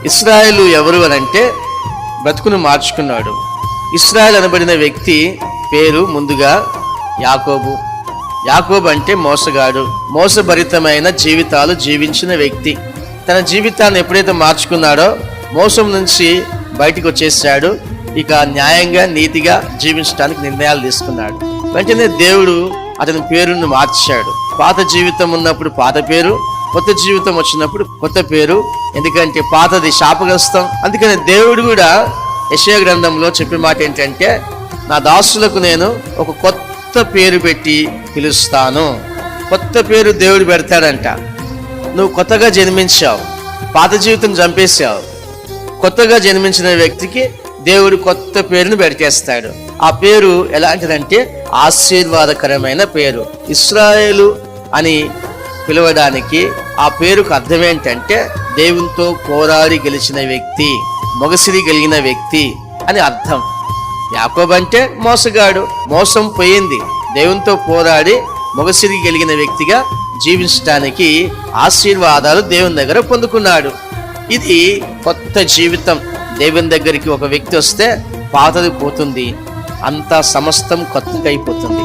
ఇశ్రాయేలు ఎవరు అని అంటే బ్రతుకును మార్చుకున్నాడు. ఇశ్రాయేల్ అనబడిన వ్యక్తి పేరు ముందుగా యాకోబు. యాకోబు అంటే మోసగాడు, మోసభరితమైన జీవితాలు జీవించిన వ్యక్తి. తన జీవితాన్ని ఎప్పుడైతే మార్చుకున్నాడో మోసం నుంచి బయటికి వచ్చేసాడు. ఇక న్యాయంగా నీతిగా జీవించడానికి నిర్ణయాలు తీసుకున్నాడు. వెంటనే దేవుడు అతని పేరును మార్చాడు. పాత జీవితం ఉన్నప్పుడు పాత పేరు, కొత్త జీవితం వచ్చినప్పుడు కొత్త పేరు. ఎందుకంటే పాతది శాపగ్రస్తం. అందుకని దేవుడు కూడా యెషయా గ్రంథంలో చెప్పే మాట ఏంటంటే, నా దాసులకు నేను ఒక కొత్త పేరు పెట్టి పిలుస్తాను. కొత్త పేరు దేవుడు పెడతాడంట. నువ్వు కొత్తగా జన్మించావు, పాత జీవితం చంపేశావు. కొత్తగా జన్మించిన వ్యక్తికి దేవుడు కొత్త పేరును పెట్టేస్తాడు. ఆ పేరు ఎలాంటిదంటే ఆశీర్వాదకరమైన పేరు. ఇశ్రాయేలు అని పిలవడానికి ఆ పేరుకు అర్థం ఏంటంటే దేవునితో పోరాడి గెలిచిన వ్యక్తి, మొగసిరి కలిగిన వ్యక్తి అని అర్థం. యాకోబు అంటే మోసగాడు, మోసం పోయింది. దేవునితో పోరాడి మొగసిరి కలిగిన వ్యక్తిగా జీవించడానికి ఆశీర్వాదాలు దేవుని దగ్గర పొందుకున్నాడు. ఇది కొత్త జీవితం. దేవుని దగ్గరికి ఒక వ్యక్తి వస్తే పాతది పోతుంది, అంతా సమస్తం కొత్తగా అయిపోతుంది.